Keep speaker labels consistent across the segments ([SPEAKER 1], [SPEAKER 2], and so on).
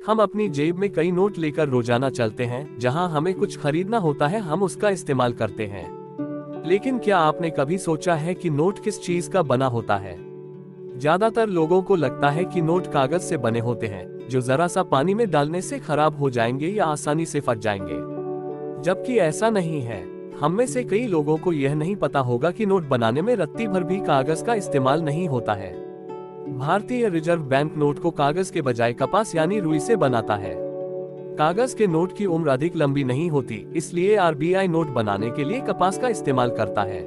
[SPEAKER 1] हम अपनी जेब में कई नोट लेकर रोजाना चलते हैं। जहां हमें कुछ खरीदना होता है हम उसका इस्तेमाल करते हैं। लेकिन क्या आपने कभी सोचा है कि नोट किस चीज का बना होता है? ज्यादातर लोगों को लगता है कि नोट कागज से बने होते हैं, जो जरा सा पानी में डालने से खराब हो जाएंगे या आसानी से फट जाएंगे। जबकि ऐसा नहीं है। हम में से कई लोगों को यह नहीं पता होगा कि नोट बनाने में रत्ती भर भी कागज का इस्तेमाल नहीं होता है। भारतीय रिजर्व बैंक नोट को कागज के बजाय कपास यानी रुई से बनाता है। कागज के नोट की उम्र अधिक लंबी नहीं होती, इसलिए आरबीआई नोट बनाने के लिए कपास का इस्तेमाल करता है।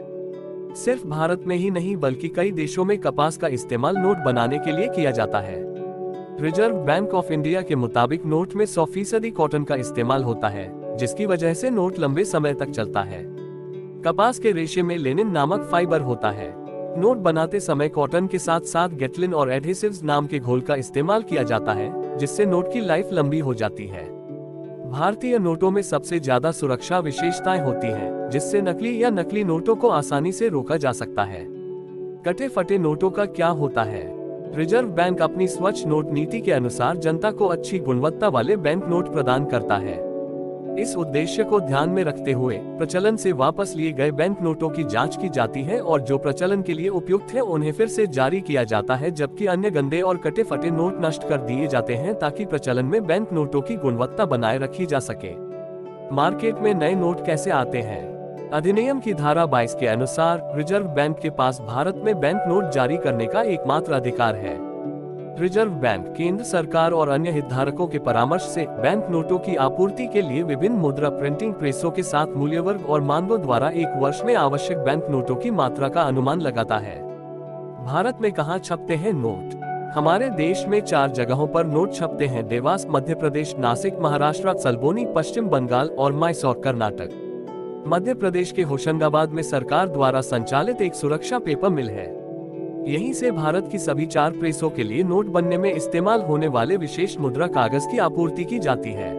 [SPEAKER 1] सिर्फ भारत में ही नहीं बल्कि कई देशों में कपास का इस्तेमाल नोट बनाने के लिए किया जाता है। रिजर्व बैंक ऑफ इंडिया के मुताबिक नोट में 100% कॉटन का इस्तेमाल होता है, जिसकी वजह से नोट लंबे समय तक चलता है। कपास के रेशे में लेनिन नामक फाइबर होता है। नोट बनाते समय कॉटन के साथ साथ गेटलिन और एडहेसिव्स नाम के घोल का इस्तेमाल किया जाता है, जिससे नोट की लाइफ लंबी हो जाती है। भारतीय नोटों में सबसे ज्यादा सुरक्षा विशेषताएं होती हैं, जिससे नकली या नकली नोटों को आसानी से रोका जा सकता है। कटे फटे नोटों का क्या होता है? रिजर्व बैंक अपनी स्वच्छ नोट नीति के अनुसार जनता को अच्छी गुणवत्ता वाले बैंक नोट प्रदान करता है। इस उद्देश्य को ध्यान में रखते हुए प्रचलन से वापस लिए गए बैंक नोटों की जांच की जाती है और जो प्रचलन के लिए उपयुक्त है उन्हें फिर से जारी किया जाता है, जबकि अन्य गंदे और कटे फटे नोट नष्ट कर दिए जाते हैं ताकि प्रचलन में बैंक नोटों की गुणवत्ता बनाए रखी जा सके। मार्केट में नए नोट कैसे आते हैं? अधिनियम की धारा 22 के अनुसार रिजर्व बैंक के पास भारत में बैंक नोट जारी करने का एकमात्र अधिकार है। रिजर्व बैंक केंद्र सरकार और अन्य हितधारकों के परामर्श से बैंक नोटों की आपूर्ति के लिए विभिन्न मुद्रा प्रिंटिंग प्रेसों के साथ मूल्यवर्ग और मानकों द्वारा एक वर्ष में आवश्यक बैंक नोटों की मात्रा का अनुमान लगाता है। भारत में कहाँ छपते हैं नोट? हमारे देश में 4 जगहों पर नोट छपते हैं: देवास मध्य प्रदेश, नासिक महाराष्ट्र, सल्बोनी पश्चिम बंगाल और मैसूर कर्नाटक। मध्य प्रदेश के होशंगाबाद में सरकार द्वारा संचालित एक सुरक्षा पेपर मिल है। यहीं से भारत की सभी 4 प्रेसों के लिए नोट बनने में इस्तेमाल होने वाले विशेष मुद्रा कागज की आपूर्ति की जाती है।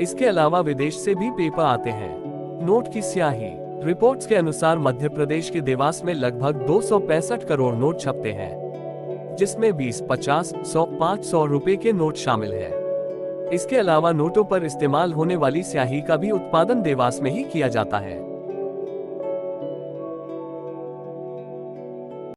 [SPEAKER 1] इसके अलावा विदेश से भी पेपर आते हैं। नोट की स्याही रिपोर्ट्स के अनुसार मध्य प्रदेश के देवास में लगभग 265 करोड़ नोट छपते हैं, जिसमें 20, 50, 100, 500 रुपए के नोट शामिल है। इसके अलावा नोटों पर इस्तेमाल होने वाली स्याही का भी उत्पादन देवास में ही किया जाता है।